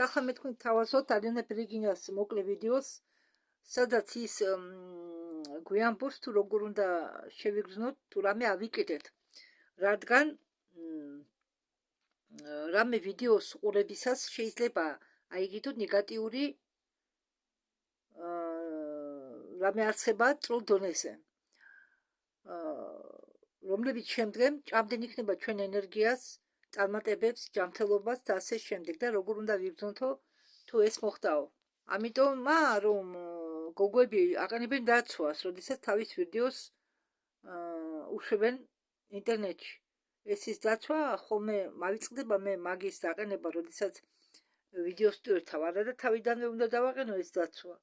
ახლა მე თქვენ თავაზობთ Ariana Briginias მოკლე ვიდეოს, სადაც ის გვიამბობს თუ როგორ უნდა შევიგრძნოთ თუ რამე ავიკეთეთ, რადგან რამე ვიდეოს ყურებისას შეიძლება აიგითოთ ნეგატიური რამე არსება წრულ დონეზე, რომლებიც შემდგომ ჭამდნენ იქნება ჩვენ ენერგიას, წარმატებებს, ჯანმრთელობას და ასე შემდეგ და როგორ უნდა ვიგრძნოთო თუ ეს მოხდაო. ამიტომ რომ გოგოები აყენებენ დაცვას, როდესაც თავის ვიდეოს უშვებენ ინტერნეტში. ეს ის დაცვა ხოლმე მავიწყდება მე მაგის დაყენება, როდესაც ვიდეოს თუ ერთავ არა და თავიდანვე უნდა დავაყენო ეს დაცვა.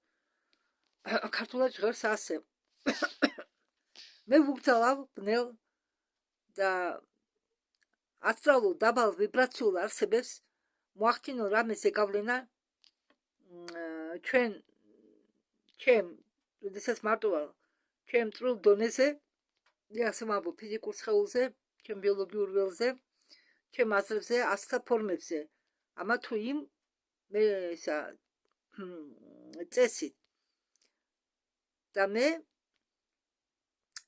ქართულად ჟღერს ასე. მე ვუგზავავ ბნელ და ასტრალურ დაბალ ვიბრაციულ არსებებს მოახდინო რამე ზეგავლენა ჩემ როდესაც მარტო ვარ ჩემ წრულ დონეზე ასე ვამბობ ფიზიკურ სხეულზე, ჩემ ბიოლოგიურ ველზე, ჩემ აზრებზე, ასთა ფორმებზე. ამა თუ იმ მე ისა წესით და მე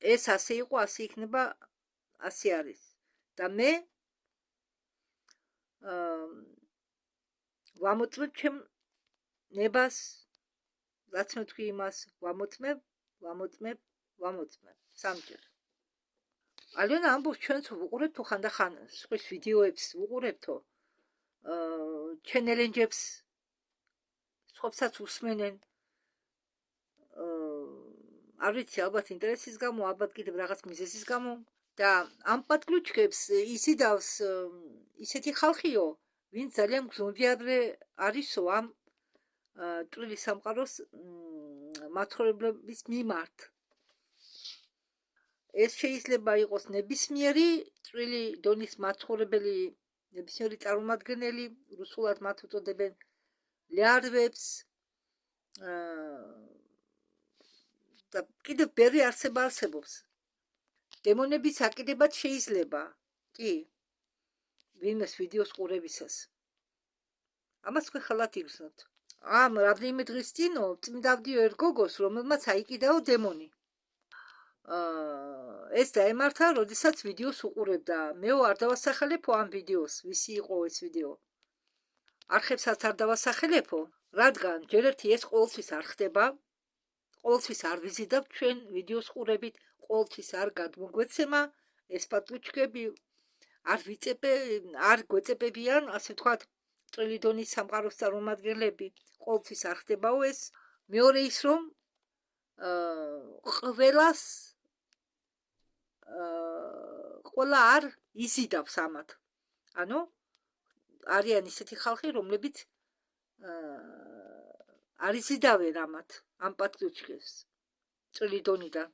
ეს ასე იყო, ასე იქნება, ასე არის. და მე ვამოწმებ ჩემ ნებას, რაც მე თქვი იმას, ვამოწმებ სამჯერ. ალენა ამბობს ჩვენც ვუყურებთო ხანდახან სხვის ვიდეოებს ვუყურებთო, ჩენელენჯებს სხვებსაც უსმენენ, არ ვიცი, ალბათ ინტერესის გამო, ალბათ კიდევ რაღაც მიზეზის გამო და ამ პატკლუჩკებს იზიდავს ისეთი ხალხიო, ვინც ძალიან გრძნობიარე არისო ამ წვრილი სამყაროს მაცხოვრებლების მიმართ. ეს შეიძლება იყოს ნებისმიერი წვრილი დონის მაცხოვრებელი, ნებისმიერი წარმომადგენელი, რუსულად მათ უწოდებენ ლიარვებს და კიდევ ბევრი არსებობს. დემონების აკიდებაც შეიძლება, კი, ვინმეს ვიდეოს ყურებისას. ამას თქვენ ხალათ იგრძნოთ. ამ რამდენიმე დღის წინო წმინდავდიო ერთ გოგოს, რომელმაც აიკიდაო დემონი. ეს დაემართა, როდესაც ვიდეოს უყურებდა. მე არ დავასახელებო ამ ვიდეოს, ვისი იყო ეს ვიდეო. არხებსაც არ დავასახელებო, რადგან ჯერ ერთი ეს ყოველთვის არ ხდება, ყოველთვის არ ვიზიდავ ჩვენ ვიდეოს ყურებით, ყოველთვის არ გადმოგვეცემა ეს პატლუჩკები, არ გვეწებებიან, ასე ვთქვათ, წვრილი დონის სამყაროს წარმომადგენლები, ყოველთვის არ ხდებაო ეს. მეორე ის რომ ყველა არ იზიდავს ამათ. ანუ არიან ისეთი ხალხი, რომლებიც არ იზიდავენ ამათ, ამ პატლუჩკებს წვრილი დონიდან.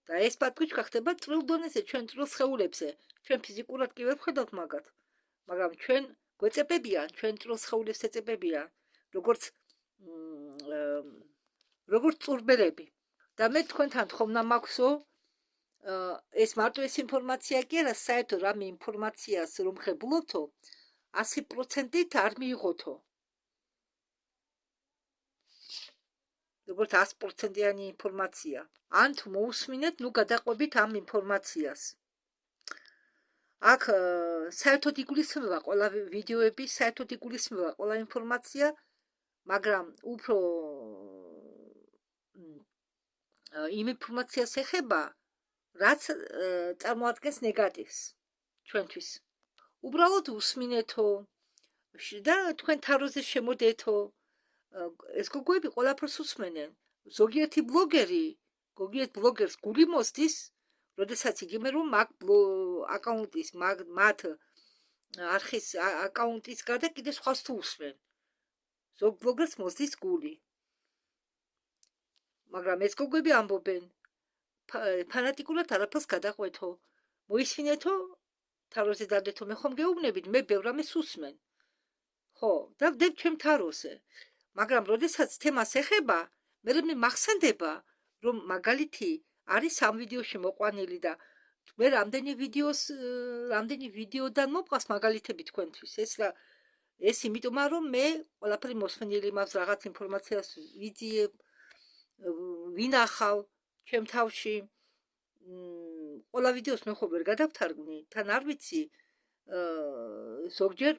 და ეს პატლუჩკა ხდება წვრილ დონეზე, ჩვენ წვრილ სხეულებზე. ჩვენ ფიზიკურად კი ვერ ვხედავთ მაგათ, მაგრამ ჩვენ გვეწებებიან, ჩვენ წვრილ სხეულებს ეწებებიან, როგორც წურბელები. და მე თქვენთან თხოვნა მაქვსო, ეს მარტო ეს ინფორმაცია კი არა, საერთოდ რამე ინფორმაციას რომ ხებულობთო, 100%-ით არ მიიღოთო. როგორც 100%-იანი ინფორმაცია. ან თუ მოусმინეთ, ნუ გადაყვებით ამ ინფორმაციას. აქ საერთოდ იგულისხმება ყველა ვიდეოები, საერთოდ იგულისხმება ყველა ინფორმაცია, მაგრამ უფრო იმ ინფორმაციას ეხება, რაც წარმოადგენს ნეგატივს ჩვენთვის. უბრალოდ უსმინეთო და თქვენ თაროზე შემოდეთო. ეს გოგოები ყველაფერს უსმენენ. ზოგიერთი ბლოგერს გული მოსდის, როდესაც იგებენ რომ მაგ აკაუნტის, მათ არხის აკაუნტის გარდა კიდე სხვას თუ უსმენ. ზოგ ბლოგერს მოსდის გული. მაგრამ ეს გოგოები ამბობენ, ფანატიკულად არაფერს გადაყვეთო, მოისმინეთო, თაროზე დადეთო, მე ხომ გეუბნებით, მე ბევრ რამეს უსმენ. ხო, და ვდებ ჩემ თაროზე. მაგრამ როდესაც თემას ეხება, მე მახსენდება, რომ მაგალითი არის ამ ვიდეოში მოყვანილი და მე რამდენი ვიდეოდან მოვყავს მაგალითები თქვენთვის. ეს ეს იმიტომ რომ მე ყველაფერი მოსმენილი მაქვს რაღაც ინფორმაციას ვიძიებ, ვინახავ ჩემ თავში. ყველა ვიდეოს მე ხო ვერ გადავთარგმნი, თან არ ვიცი, ზოგჯერ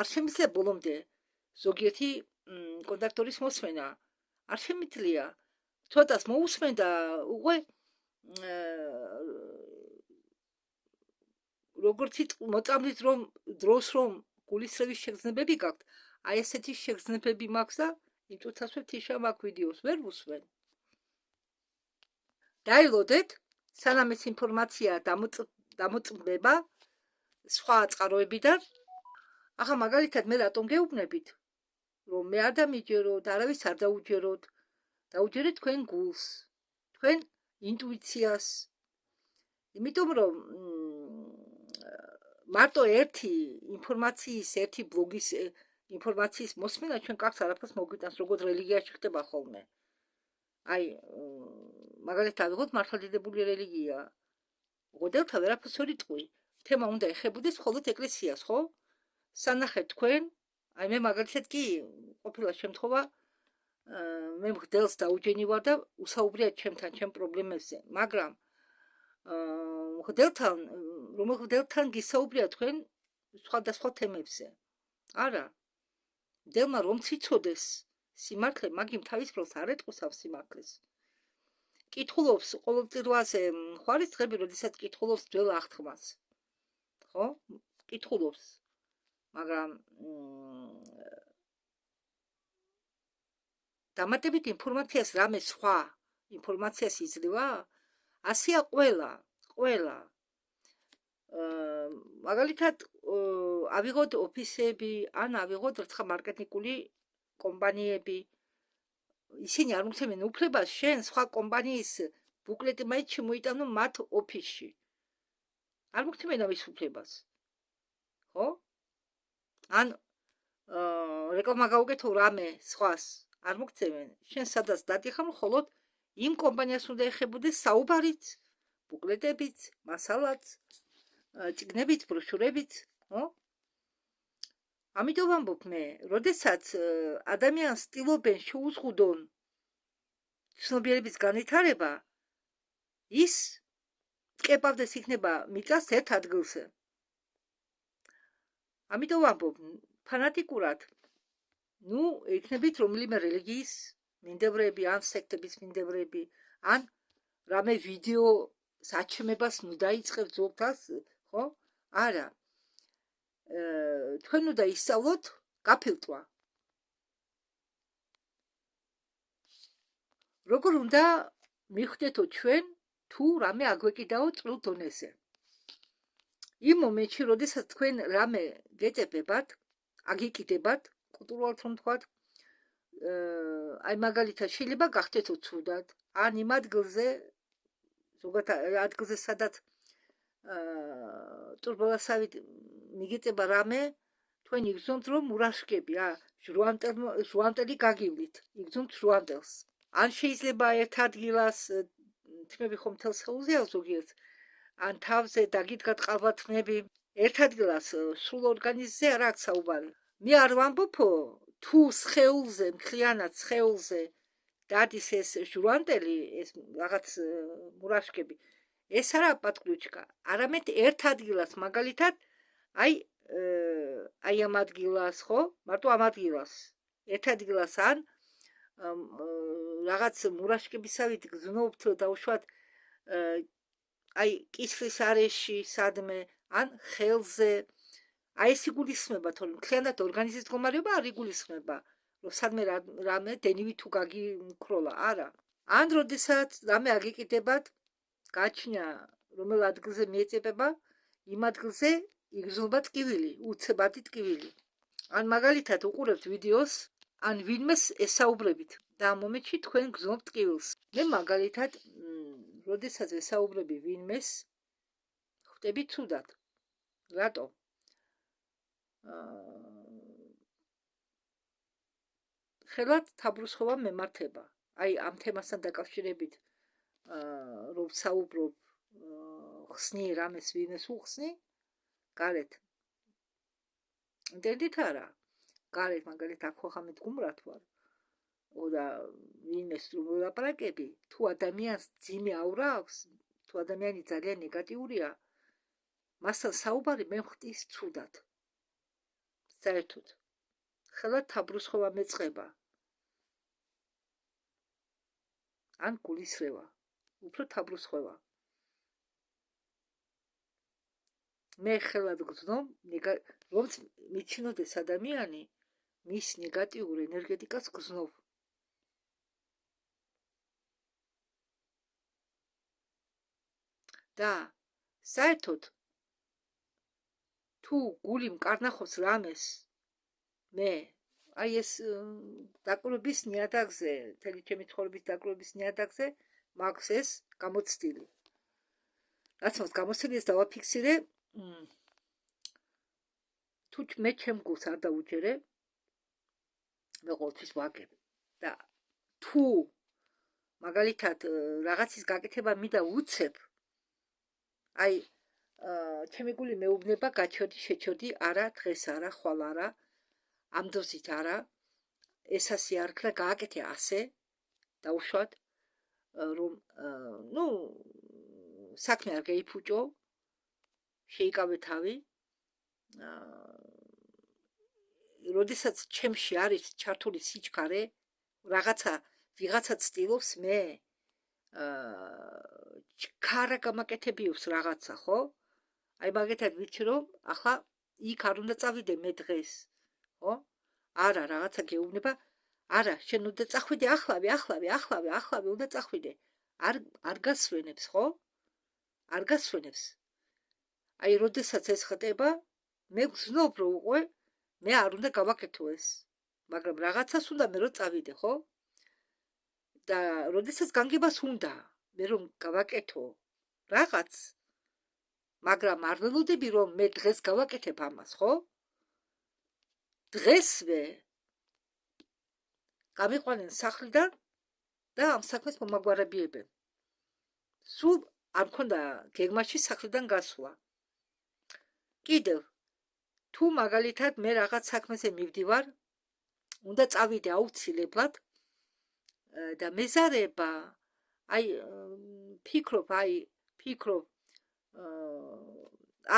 არ შემიძლია ბოლომდე ზოგიერთი კონდაქტორის მოსმენა. არ შემიძლია. ცოტას მოусმენ და უკვე როგორც მოწამვით რომ დროს რომ გულისრევის შეგრძნებები გაქვთ, აი ესეთი შეგრძნებები მაქვს და იმ წუთას ვთიშა მაგ ვიდეოს ვერ ვუსმენ. დაილოდეთ, სანამ ეს ინფორმაცია დამოწმდება სხვა წყაროებიდან. ახლა მაგალითად მე რატომ გეუბნებით, რომ მე არ დამიჯეროთ, არავის არ დაუჯეროთ, დაუჯერეთ თქვენ გულს, თქვენ ინტუიციას. იმიტომ რომ მარტო ერთი ინფორმაციის, ერთი ბლოგის ინფორმაციის მოსმენა ჩვენ კარგს არაფერს მოგვიტანს, როგორც რელიგიაში ხდება ხოლმე. აი, მაგალითად, ავიღოთ მართლმადიდებელი რელიგია. მღვდელთა ვერაფერს ვერ იტყვი. თემა უნდა ეხებოდეს მხოლოდ ეკლესიას, ხო? სანახეთ თქვენ, აი მე მაგალითად კი ყოფილა შემთხვევა, მე მღვდელს დაუჯენი ვარ და უსაუბრია ჩემთან, ჩემ პრობლემებზე, მაგრამ რომელ მღვდელთან გისაუბრია თქვენ სხვადასხვა თემებზე? არა. მღვდელმა რომ ციცოდეს სიმართლე, მაგ იმ თავის პროს არ ეტყვის ამ სიმართლეს. კითხულობს ყოველწირვაზე ხარის დღები, როდესაც კითხულობს ძველ აღთქმას. ხო? კითხულობს. მაგრამ დამატებით ინფორმაციას რამე სხვა ინფორმაციას იძლევა? ასეა ყველა. მაგალითად, ავიღოთ ოფისები, ან ავიღოთ როცა მარკეტინგული კომპანიები. ისინი არ მოგცემენ უფლებას შენ სხვა კომპანიის ბუკლეტი მაინც შემოიტანო მათ ოფისში. არ მოგცემენ ამის უფლებას. ხო? ან რეკლამა გაუკეთო რამე სხვას არ მოგცემენ. შენ სადაც დადიხარ, მხოლოდ იმ კომპანიას უნდა ეხებოდეს საუბარიც, ბუკლეტებით, მასალაც, წიგნებით, ბროშურებით, ხო? ამიტომ ვამბობ მე, როდესაც ადამიანს სტილობენ შეუზღუდონ ცნობიერების განვითარება, ის კებავდეს იქნება მიწას ერთ ადგილზე. ამიტომ ვამბობ, ფანატიკურად, იქნებით რომელიმე რელიგიის მიმდევრები, ან სექტების მიმდევრები, ან რამე ვიდეო საჩმებას დაიწყებთ ზოგადად, ხო? არა. თქვენ უნდა ისწავლოთ გაფილტვა. როგორ უნდა მიხვდეთო ჩვენ თუ რამე აგვეკიდაო წვრილ დონეზე. იმ მომენტში, როდესაც თქვენ რამე გეწებებათ, აგიკიდებათ, კულტურულად რომ თქვათ, აი მაგალითად შეიძლება გახდეთო ცუდად, ან იმ ადგილზე, ზოგადად ადგილზე, სადაც ტურბალასავით მიგეწება რამე, თქვენ იგრძნობთ რომ მურაშკები, ჟუანტელი გაგივლით, იგრძნობთ ჟუანტელს. ან შეიძლება ერთ ადგილას თმები ხომ მთელ სხეულზეა ზოგიერთ, ან თავზე დაგიდგათ ყალბათმები, ერთ ადგილას სულ ორგანიზმზე არ აქვს საუბარი. მე არ ვამბობო, თუ სხეულზე, მთლიანად სხეულზე დადის ეს ჟუანტელი, ეს რაღაც მურაშკები, ეს არა პატკრუჩკა, არამედ ერთ ადგილას, მაგალითად, აი ამ ადგილას, ხო? მარტო ამ ადგილას. ერთ ადგილას ან რაღაც მურაშკებისავით გრძნობთ დაუშვათ აი კისრის არეში, სადმე, ან ხელზე. აი ეს იგულისხმება, თორემ მთლიანად ორგანიზმის მდგომარეობა არ იგულისხმება, რომ სადმე რამე დენივით თუ გაგიქროლა, არა. ან როდესაც რამე აგიკიდებათ, გაჩნია რომელ ადგილზე მიეწებება, იმ ადგილზე იგრძნობა ტკივილი, უცებადი ტკივილი. ან მაგალითად უყურებთ ვიდეოს, ან ვინმეს ესაუბრებით და ამ მომენტში თქვენ გრძნობთ ტკივილს. მე მაგალითად, როდესაც ესაუბრები ვინმეს, ხვდები ცუდად. რატო? ხელად თაბრუსხობა მემართება. აი ამ თემასთან დაკავშირებით, რომ საუბრობ, ხსნი რამეს ვინმეს უხსნი, გარეთ ინტერნეტით არა. გარეთ მაგალითად აქ ხახამით გუმრათ ვარ. და ვინმე სრულაპარაკები, თუ ადამიანს ძიმე აურა აქვს, თუ ადამიანი ძალიან ნეგატიურია, მასთან საუბარი მე ვხდის ცუდად. საერთოდ. ხელად თაბრუსხოვა მეწყება. ან გულისრევა. უფრო თაბრუსხოვა. მე ხელად გრძნობ, რომც მიჩნოდეს ადამიანი მის ნეგატიურ ენერგეტიკას გრძნობ. და საერთოდ თუ გული მკარნახობს რამეს მე აი ეს დაკვირვების ნიადაგზე, მთელი ჩემი ცხოვრების დაკვირვების ნიადაგზე მაქვს ეს გამოცდილი. რაც მას გამოცდილი ეს დავაფიქსირე, თუ მე ჩემ გულს არ დაუჯერე, მე ყოველთვის ვაგებ. და თუ მაგალითად რაღაცის გაკეთება მინდა უცებ, აი ჩემი გული მეუბნება გაჩოდი, შეჩოდი, არა, დღეს არა, ხვალ არა, ამ დროშით არა, ეს ასე არ ქნა, გააკეთე ასე, დაუშვათ, რომ საქმე არ გაიფუჭო, შეიკავე თავი, როდესაც ჩემში არის ჩართული სიჩქარე, ვიღაცა ცდილობს მე ჩქარა გამაკეთებიობს რაღაცა, ხო? აი მაგეთად ვიცი რომ ახლა იქ არ უნდა წავიდე მე დღეს, ხო? არა, რაღაცა გეუბნება, არა, შენ უნდა წახვიდე ახლავე უნდა წახვიდე. არ გასვენებს, ხო? არ გასვენებს. აი როდესაც ეს ხდება, მე გზნობ რომ უკვე მე არ უნდა გავაკეთო ეს. მაგრამ რაღაცას უნდა მე რომ წავიდე, ხო? და როდესაც განგებას უნდა მე რომ გავაკეთო რაღაც, მაგრამ არ ველოდები რომ მე დღეს გავაკეთებ ამას, ხო? დღესვე გამიყვანენ სახლიდან და ამ საქმეს მომაგვარებიებენ. სულ არ მქონდა გეგმაში სახლიდან გასვლა. კიდევ თუ მაგალითად მე რაღაც საქმეზე მივდივარ, უნდა წავიდე აუცილებლად და მეზარება, აი ფიქრობ,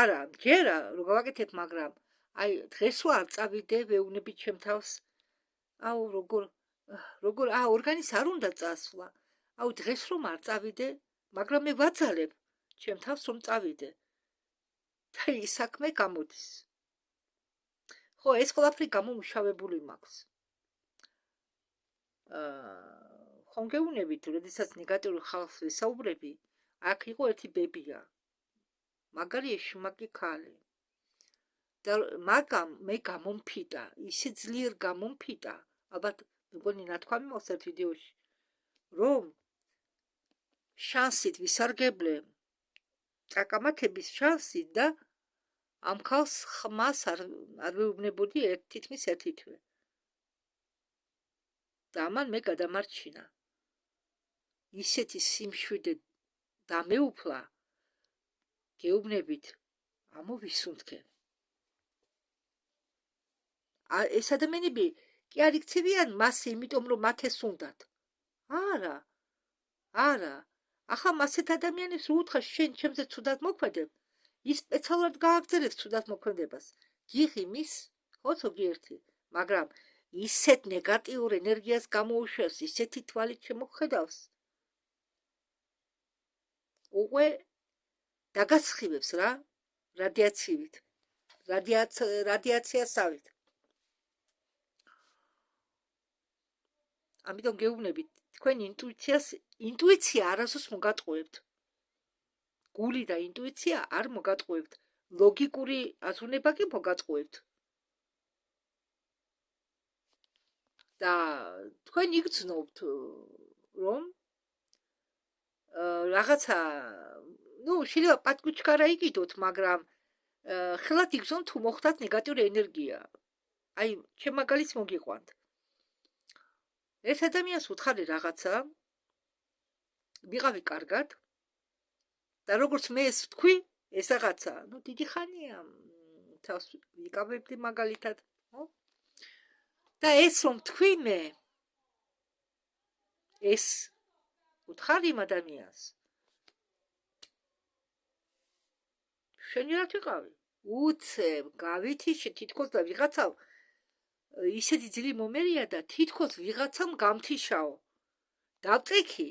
არა, მჯერა რომ გავაკეთებ, მაგრამ აი დღეს არ წავიდე, ვეუბნები ჩემ თავს, აუ როგორ ორგანის არ უნდა წასვლა, აუ დღეს რომ არ წავიდე, მაგრამ მე ვაძალებ ჩემ თავს რომ წავიდე. და ის საქმე გამოდის. ხო, ეს ყველაფერი გამომუშავებული მაქვს. ხომ გეუბნებით, როდესაც ნეგატიურ ხალხს ვესაუბრები, აქ იყო ერთი ბებია. მაგარი ეშმაკი ქალი. და მაგამ მე გამომფიტა, ისე ძლიერ გამომფიტა, ალბათ მეგონი ნათქვამი მოხდა ერთ ვიდეოში, რომ შანსით ვისარგებლე, წაკამათების შანსით და ამ ხალხს ხმას არ ვეუბნებოდი თითქმის ერთი თვე. და ამან მე გადამარჩინა. ისეთი სიმშვიდე დამეუფლა, გეუბნებით, ამოვისუნთქე. ეს ადამიანები კი არ იქცევიან მასე, იმიტომ რომ მათ ეს უნდათ. არა. ახლა მასეთ ადამიანებს უთხრა შენ ჩემზე ცუდად მოქმედებ, ის სპეციალურად გააგრძელებს ცუდად მოქმედებას. გიღიმის, ხო ზოგიერთი, მაგრამ ისეთ ნეგატიურ ენერგიას გამოუშვებს, ისეთი თვალით შემოხედავს. უკვე დაგასხივებს რა, რადიაციასავით. ამიტომ გეუბნებით, თქვენ ინტუიცია არასდროს მოგატყუებთ. გული და ინტუიცია არ მოგატყუებთ. ლოგიკური აზროვნება კი მოგატყუებთ. და თქვენ იგრძნობთ, რომ რაღაცა, შეიძლება პატკუჩკარა იგიდოთ, მაგრამ ხელად იგრძნობთ, თუ მოხდათ ნეგატიური ენერგია. აი, ჩემ მაგალითს მოგიყვანთ. ეს ადამიანს უთხარი რაღაცა, ვიყავი კარგად, და როგორც მე ეს ვთქვი, ეს რაღაცა, დიდი ხანია, თავს ვიკავებდი მაგალითად, ხო? და ეს რომ თქვი მე ეს უთხარ იმ ადამიანს შენი რა თვიყავი? უცებ გავითიში თითქოს და ვიღაცა ისეთი ძილი მომერია და თითქოს ვიღაცამ გამთიშაო. დავწიქი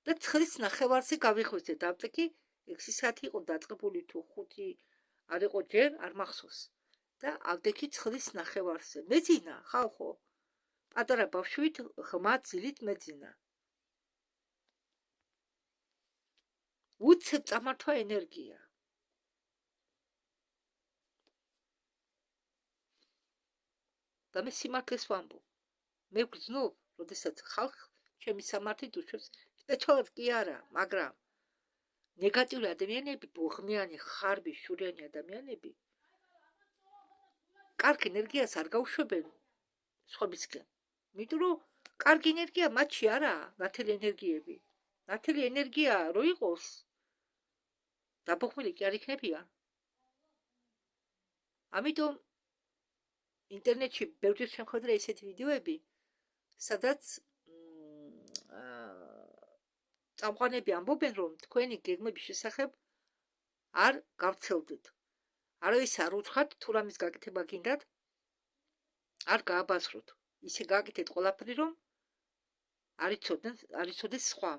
და 9:30-ზე გავიხვეწე დავწიქი 6 საათი იყო დაწყებული თუ 5 არ იყო ჯერ არ მახსოვს და ავდექი 9:30-ზე მეძინა ხალხო პატარა ბავშვით ღმა ძილით მეძინა უცებ წამართვა ენერგია და მე სიმართლეს ვამბობ მე ვგრძნობ როდესაც ხალხ ჩემი სამართლით უშვებს სპეციალურად კი არა მაგრამ ნეგატიური ადამიანები, ბუღმიანი, ხარბი, შურიანი ადამიანები კარგ ენერგიას არ გაუშვებენ სხვებისგან. იმიტომ რომ კარგი ენერგია მათში არაა, ნათელი ენერგიები. ნათელი ენერგია რო იყოს, დაბოხმილი კი არ იქნებიან. ამიტომ ინტერნეტში ბევრჯერ შემოხვედრა ესეთი ვიდეოები, სადაც წამყვანები ამბობენ, რომ თქვენი გეგმების შესახებ არ გავრცელდეთ. არავის არ უთხრათ, თუ რამის გაკეთება გინდათ, არ გააბაზროთ. ისე გააკეთეთ ყველაფერი, რომ არ იცოდეს სხვა.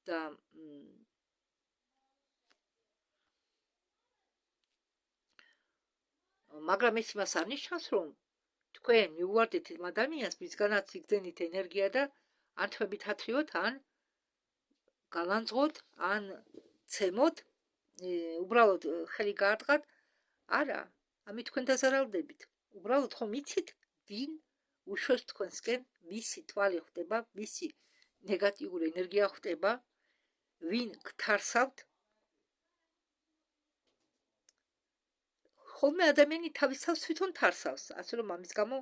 და მაგრამ ეს იმას არ ნიშნავს, რომ თქვენ მიუვარდეთ იმ ადამიანს, მისგანაც იგზენით ენერგია და ან თვებით ათრიოთ, ან გალანძღოთ, ან ცემოთ, უბრალოდ ხელი გაარტყათ. არა, ამით თქვენ დაზარალდებით. უბრალოდ ხომ იცით, ვინ უშვებს თქვენსკენ, ვისი თვალი ხვდება, ვისი ნეგატიური ენერგია ხვდება, ვინ გთარსავთ. ხოლმე ადამიანი თავის თავს თვითონ თარსავს, ასე რომ ამის გამო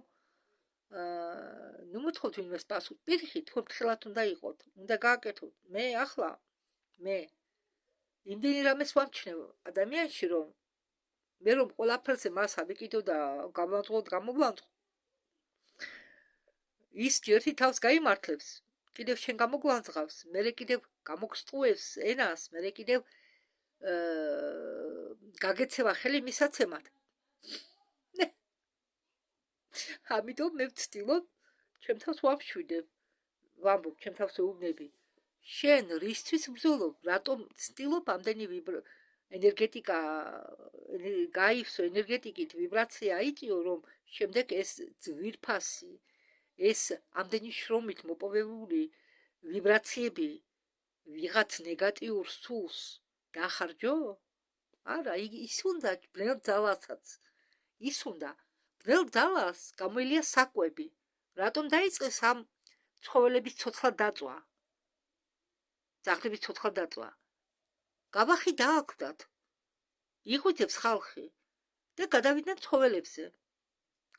ნუ მოთხოვთ ვინმეს პასუხს, პირიქით, თქვენ ფრთხილად უნდა იყოთ, უნდა გააკეთოთ. მე ახლა მე იმდენი რამეს ვამჩნევ ადამიანში, რომ მე რომ ყველაფერზე მას ავიკიდო და გამოვლანძღო, ის ერთი თავს გაიმართლებს, კიდევ შენ გამოგვანძღავს, მერე კიდევ გამოგსტუევს ენას, მერე კიდევ გაგეცევა ხელი მისაცემად. ამიტომ მე ვცდილობ ჩემ თავს ვამშვიდებ, ვამბობ ჩემ თავს ვეუბნები. შენ რისთვის ბრძოლობ, რატომ ვცდილობ ამდენი ენერგეტიკა გაივსო, ენერგეტიკით ვიბრაცია აიწიო, რომ შემდეგ ეს ძვირფასი, ეს ამდენი შრომით მოპოვებული ვიბრაციები ვიღაც ნეგატიურ სულს დაახარჯო? არა, ის უნდა ბნელ ძალასაც. ის უნდა ბნელ ძალას გამოელია საკვები. რატომ დაიწყეს ამ ცხოველების ცოცხლად დაწვა? ძაღლების ცოცხლად დაწვა. გაბახი დააკვდათ. იღვიძებს ხალხი და გადავიდნენ ცხოველებზე.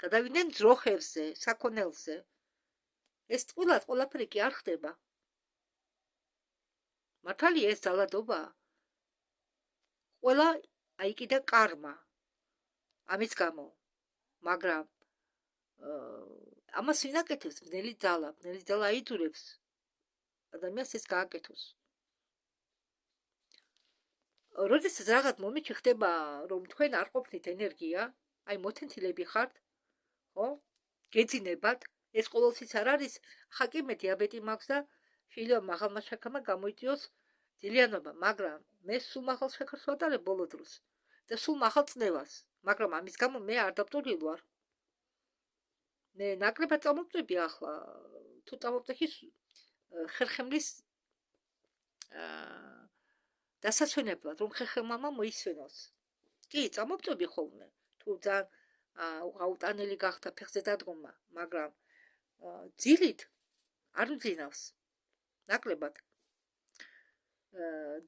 გადავიდნენ ძროხებზე, საქონელზე. ეს ტყუილად ყველაფერი კი არ ხდება. მართალია ეს ძალადობა. ყველა აიკიდა კარმა. ამის გამო. მაგრამ ამას ვინ აკეთებს? ბნელი ძალა აიძულებს ადამიანს ეს გააკეთოს. როდესაც რაღაც მომენტი ხდება, რომ თქვენ არ ყოფნით ენერგია, აი მოთენთილები ხართ, ხო? გეძინებათ, ეს ყოველთვის არ არის, ხა კი მე დიაბეტი მაქვს და შეიძლება მაღალმა შაქარმა გამოიწვიოს ძილიანობა, მაგრამ მე სულ მაღალ შაქარს ვატარებ ბოლო დროს და სულ მაღალ წნევას, მაგრამ ამის გამო მე არ დავტურილ ვარ. მე ნაკლებად წამოვწვევი ახლა, თუ წამოვწეხი ხერხემლის დასასვენებლად, რომ ხერხემლმა მოისვენოს. კი, წამოვწვევი ხოლმე, თუ ძალიან გაუტანელი გახდა ფეხზე დადგომა, მაგრამ ძილით არ ვძინავს, ნაკლებად.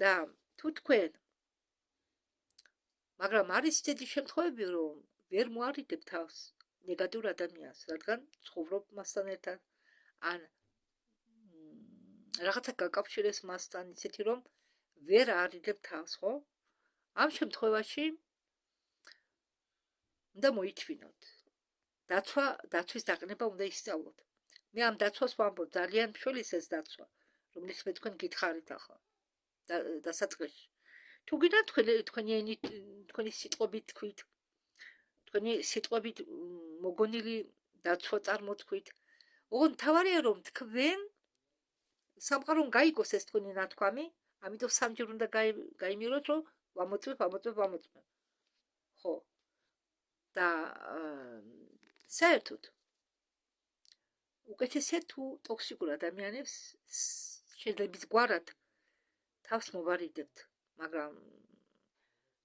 და თუ თქვენ, მაგრამ არის ისეთი შემთხვევები, რომ ვერ მოარიდებ თავს ნეგატიურ ადამიანს, რადგან ცხოვრობ მასთან ერთად, ან რაღაცა გაკავშირეს მასთან, ისეთი რომ ვერ არიდებ თავს, ხო? ამ შემთხვევაში უნდა მოითვინოთ. დაცვის დაყენება უნდა ისწავლოთ. მე ამ დაცვას ვამბობ, ძალიან მშველის ეს დაცვა, რომლის მე თქვენ გითხარით ახლა დასაწყისში. თუ გინდა თქვენი სიტყვებით თქვით, თქვენი სიტყვებით მოგონილი დაცვა წარმოთქვით. ოღონდ მთავარია რომ თქვენ სამყარომ გაიგოს ეს თქვენი ნათქვამი, ამიტომ სამჯერ უნდა გაიმეოროთ, რომ ვამოწმებ. ხო. და საერთოდ უკეთესია თუ ტოქსიკურ ადამიანებს შეიძლება გვარად თავს მოვარიდებთ, მაგრამ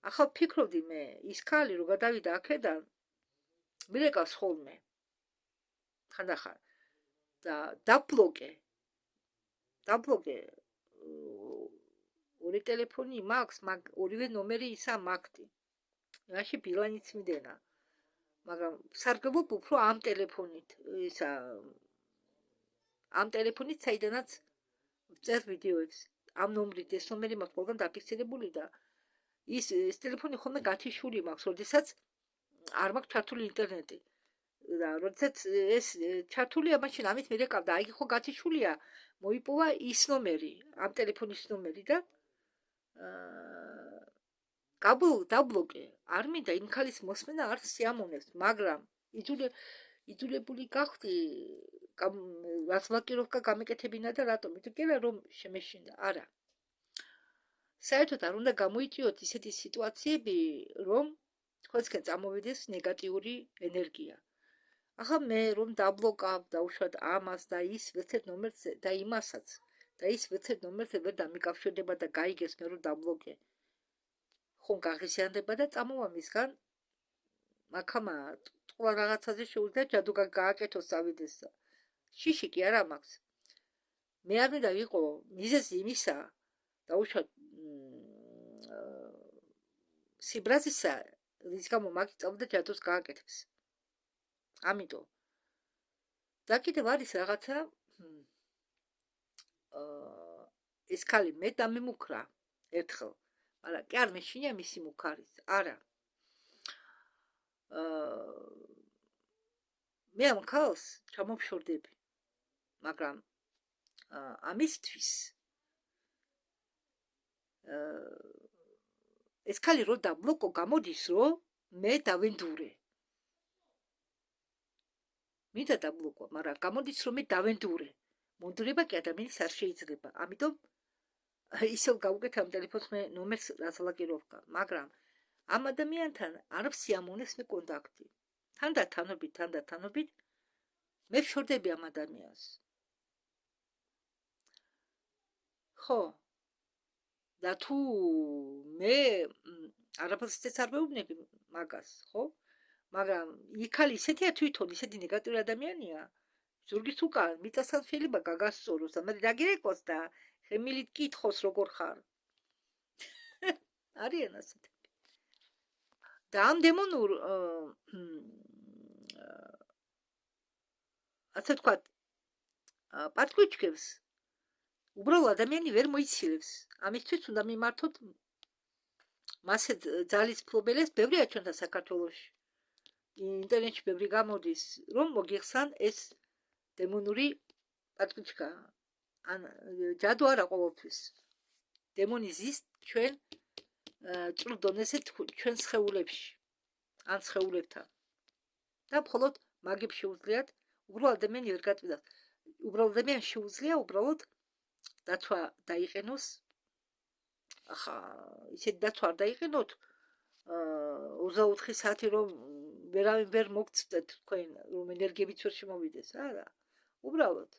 ახლა ვფიქრობდი მე, ის ქალი რო გადავიდა აქედან, მირეკავს ხოლმე. ხანდახან და დაბლოკე ორი ტელეფონი მაქვს, ორივე ნომერი ისა მაგდი. მაშინ ბილანიც მიდენა. მაგრამ სარგებლობ უფრო ამ ტელეფონით, ამ ტელეფონით საიდანაც ვწერ ვიდეოებს. ამ ნომრით ეს ნომერი მაქვს ყველგან დაფიქსირებული და ის ტელეფონი ხოლმე გათიშული მაქვს, როდესაც არ მაქვს ჩართული ინტერნეტი. და როდესაც ეს ჩართულია, მაშინ ამით მირეკავ და აი ხო გათიშულია, მოიპოვა ის ნომერი, ამ ტელეფონის ნომერი და დაბლოკე. არ მინდა იმ ქალის მოსმენა არ სიამოვნებს, მაგრამ იძულებული გავხდი რაც ბლოკიროვკა გამეკეთებინა და რატომ? იმიტომ რომ შემეშინდა. არა. საერთოდ არ უნდა გამოიწვიოთ ისეთი სიტუაციები, რომ თქვენსკენ წამოვიდეს ნეგატიური ენერგია. ახლა მე რომ დაბლოკავ და უშუალოდ ამას და ის ვერცერთ ნომერზე და იმასაც და ის ვერცერთ ნომერზე ვერ დამიკავშირდება და გაიგეს მე რომ დაბლოკე. ხომ გაღიზიანდება და წამოვა მისგან მაქამა ტყუა რაღაცაზე შეუძლია ჯადუ გააკეთოს წავიდეს. შიში კი არა მაქვს. მე არ მინდა ვიყო მიზეზი იმისა და უშუალოდ სიბრაზისა, რის გამო მაგი წავიდა ჯადუს გააკეთებს. ამიტომ და კიდევ არის რაღაცა ეს ქალი მე დამემუქრა ერთხელ, მაგრამ კი არ მეშინია მისი მუქარის. არა. მე ამ ქალს ჩამოვშორდები, მაგრამ ამისთვის ეს ქალი რო დაბლოკო, გამოდის რომ მე დავენდურე. მინდა დაბლოკო, მაგრამ გამოდის რომ მე დავენდურე. მონდურება კი ადამიანის არ შეიძლება. ამიტომ ისევ გავუკეთ ამ ტელეფონს მე ნომერს რასალაკიროვკა, მაგრამ ამ ადამიანთან არ ვსიამოვნებს მე კონტაქტი. თანდათანობით მე ვშორდები ამ ადამიანს. ხო. და თუ მე არაფერს არ მეუბნები მაგას, ხო? მაგრამ იქალი ისეთია თვითონ, ისეთი ნეგატიური ადამიანია. ზურგის უკან მიწასთან შეიძლება გაგასწოროს და მე დაგირეკოს და ხემილით კითხოს როგორ ხარ. არიან ასეთები. და ამ დემონურ ასე თქვათ პარტკუჩკებს უბრალოდ ადამიანი ვერ მოიცილებს. ამისთვის უნდა მიმართოთ მასე ძალის ფლობელებს, ბევრია ჩვენთან საქართველოში. ინტერნეტში ბევრი გამოდის, რომ მოგიხსან ეს დემონური პატკუჩკა. ან ჯადუ არა ყოველთვის. დემონი ზის ჩვენ წვრილ დონეზე ჩვენ სხეულებში. ან სხეულებთან. და მხოლოდ მაგებს შეუძლიათ უბრალოდ ადამიანი ვერ გაწვიდათ. უბრალოდ ადამიანს შეუძლია უბრალოდ დაცვა დაიყენოს. ახლა ისეთი დაცვა არ დაიყენოთ 24 საათი რომ ვერავინ ვერ მოგწვდეთ თქვენ რომ ენერგიებით ვერ შემოვიდეს. არა. უბრალოდ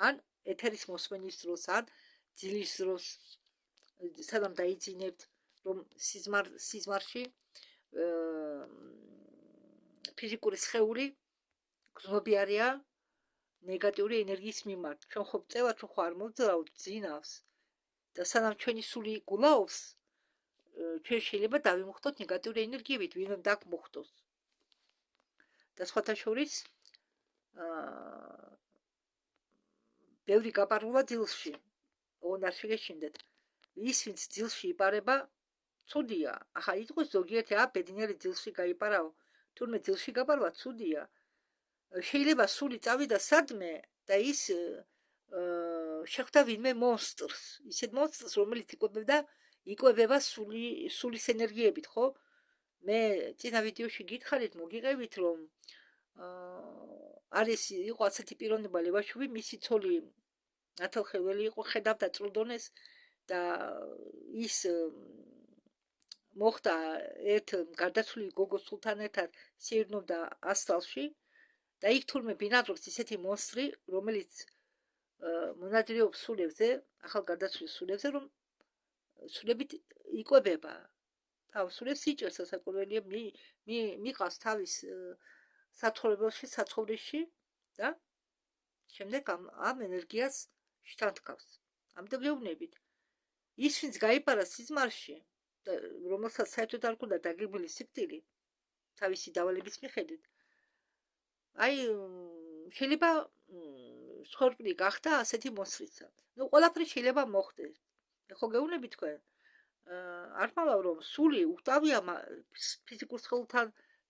ან ეთერის მოსმენის დროს, ან ძილის დროს სადამ დაიძინებთ რომ სიზმარში ფიზიკური სხეული გზნობიარია ნეგატიური ენერგიის მიმართ. ჩვენ ხო წევა თუ ხო არ მოძრაობთ ძინავს და სანამ ჩვენი სული გულაობს, ჩვენ შეიძლება დავიმუხტოთ ნეგატიური ენერგიებით, ვინ უნდა დაგმუხტოს. და სხვათა შორის ბევრი გაპარულა ძილში. ოღონდ არ შეგეშინდეთ. ის ვინც ძილში იპარება, ცუდია. ახლა იტყვის ზოგიერთი ბედნიერი ძილში გაიპარავ, თურმე ძილში გაპარვა ცუდია. შეიძლება სული წავიდა სადმე და ის შეხვდა ვინმე მონსტრს, ისეთ მონსტრს, რომელიც იკვებება სულის ენერგიებით, ხო? მე წინა ვიდეოში გითხარით, მოგიყევით, რომ იყო ასეთი პიროვნება ლევაშოვი, მისი ცოლი ათალხეველი იყო, ხედავდა წრუდონეს და ის მოხდა ერთ გარდაცვლილი გოგოს სულთან ერთად სეირნობდა ასტრალში და იქ თურმე ბინადრობს ისეთი მონსტრი, რომელიც მონადირეობს სულებზე, ახალ გარდაცვლილ სულებზე, რომ სულებით იკვებება. სულებს იჭერს ასაკურველია, მიყავს თავის საცხოვრისში და შემდეგ ამ ენერგიას შთანთქავს. ამიტომ გეუბნებით, ის ვინც გაიპარა სიზმარში, რომელსაც საერთოდ არ ქონდა დაგეგმილი სიკვდილი თავისი დავალების მიხედვით, შეიძლება სხორპლი გახდა ასეთი მონსტრიცა. ყველაფერი შეიძლება მოხდეს. ხო გეუბნებით თქვენ, არ მალავ რომ სული უხტავია ფიზიკურ სხეულთან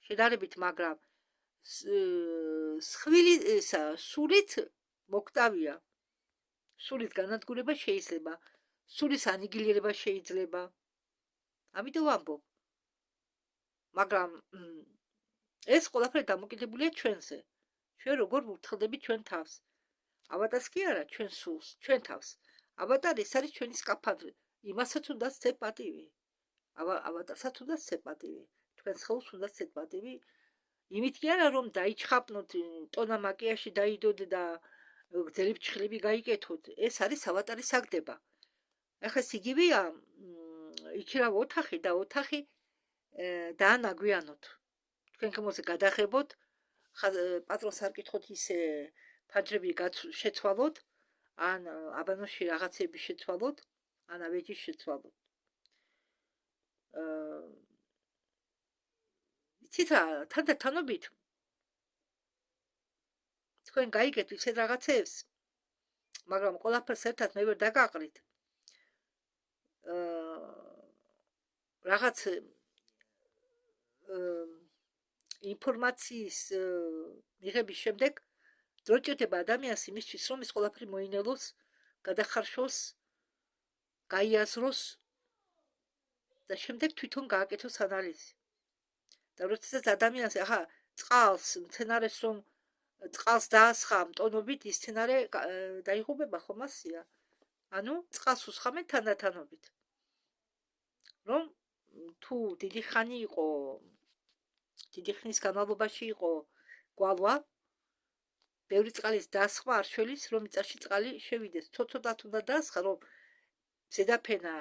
შედარებით, მაგრამ სულით მოკვდავია. სულის განადგურება შეიძლება, სულის ანიგილირება შეიძლება. ამიტომ ვამბობ. მაგრამ ეს ყველაფერი დამოკიდებულია ჩვენზე. ჩვენ როგორ ვუთხილდებით ჩვენ თავს. ავატარს კი არა, ჩვენ სულს, ჩვენ თავს. ავატარი ეს არის ჩვენი სკაფანდრი. იმასაც უნდა სცე პატივი. ავატარსაც უნდა სცე პატივი. თქვენ სხეულს უნდა სცეთ პატივი. იმით კი არა რომ დაიჩხაპნოთ, ტონა მაკიაში დაიდოთ და გძელი ფჩხილები გაიკეთოთ. ეს არის ავატარის საგდება. ახლა ეს იგივეა, იქირავ ოთახი და ოთახი დაანაგვიანოთ. თქვენ ხმოზე გადახებოთ, პატრონს არ კითხოთ ისე ფანჯრები შეცვალოთ, ან აბანოში რაღაცები შეცვალოთ, ან ავეჯი შეცვალოთ. იცით რა, თანდათანობით თქვენ გაიგეთ ისეთ რაღაცებს, მაგრამ ყველაფერს ერთად მე ვერ დაგაყრით. რაღაც ინფორმაციის მიღების შემდეგ დრო ჭირდება ადამიანს იმისთვის, რომ ეს ყველაფერი მოინელოს, გადახარშოს, გაიაზროს და შემდეგ თვითონ გააკეთოს ანალიზი. და როდესაც ადამიანს ახლა წყალს, მცენარეს რომ წყალს დაასხა მტონობით, ის მცენარე დაიღუპება, ხომ ასია? ანუ წყალს უსხამენ თანდათანობით. რომ თუ დიდი ხანი იყო, დიდი ხნის განმავლობაში იყო გვალვა, ბევრი წყალის დასხმა არ შველის, რომ მიწაში წყალი შევიდეს. ცოტ-ცოტად უნდა დაასხა, რომ ზედაფენა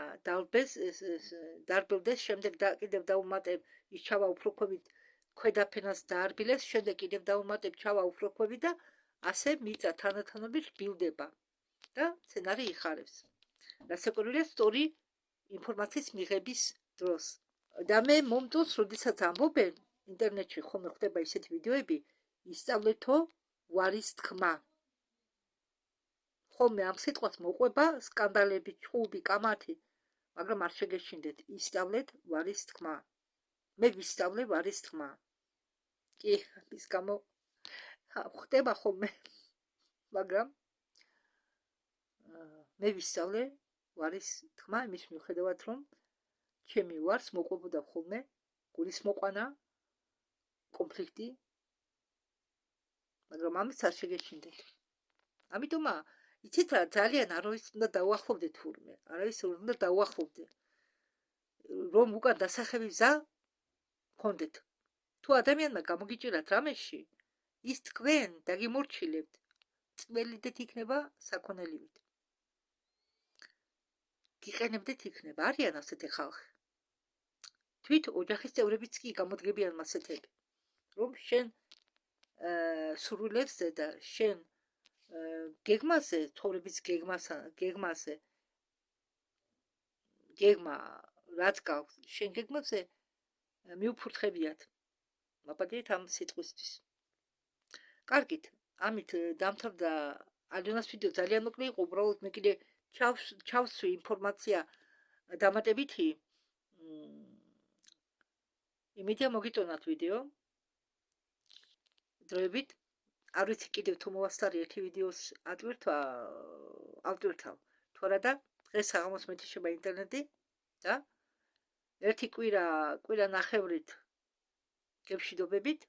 დარბილდეს, შემდეგ კიდევ დაუმატებ, ის ჩავა უფრო ქვევით, ქვედა ფენას დაარბილეს, შემდეგ კიდევ დაუმატებ, ჩავა უფრო ქვევით და ასე მიწა თანდათანობით რბილდება და მცენარე იხარებს. რასაკვირველია, სწორი ინფორმაციის მიღების დროს. და მე მომწონს, როდესაც ამბობენ ინტერნეტში ხომ ხდება ისეთი ვიდეოები, ისწავლეთო ვარის თქმა. ხოლმე ამ სიტყვას მოყვება სკანდალები, ჩხუბი, კამათი, მაგრამ არ შეგეშინდეთ, ისწავლეთ ვარის თქმა. მე ვისწავლე ვარის თქმა. კი, ის გამო ხდება ხოლმე, მაგრამ მე ვისწავლე ვარის თქმა, იმის მიუხედავად, რომ ჩემი ვარს მოყვებოდა ხოლმე გულის მოყვანა, კონფლიქტი, მაგრამ ამის არ შეგეშინდეთ. ამიტომ იცით რა, ძალიან არავის უნდა დაუახლოვდეთ თურმე, არავის უნდა დაუახლოვდეთ, რომ უკან დასახები გზა გქონდეთ. თუ ადამიანმა გამოგიჭირათ რამეში, ის თქვენ დაგიმორჩილებთ, წველიდეთ იქნება საქონელივით. გიყენებდეთ იქნება, არიან ასეთი ხალხი. თვით ოჯახის წევრებიც კი გამოდგებიან მასეთები, რომ შენ სურვილებზე და შენ გეგმაზე, ცხოვრების გეგმაზე, გეგმა რაც გაქვს, შენ გეგმაზე მიუფურთხებიათ. მაპატიეთ ამ სიტყვისთვის. კარგით, ამით დამთავრდა ალიონას ვიდეო, ძალიან მოკლე იყო, უბრალოდ მე კიდე ჩავსვი ინფორმაცია დამატებითი, იმედია მოგიტონათ ვიდეო. დროებით არ ვიცი კიდევ თუ მოვასწარი ერთი ვიდეოს ავტვირთავ. თუ არა და დღეს საღამოს მეთიშება ინტერნეტი და ერთი კვირა ნახევრით გებშვიდობებით.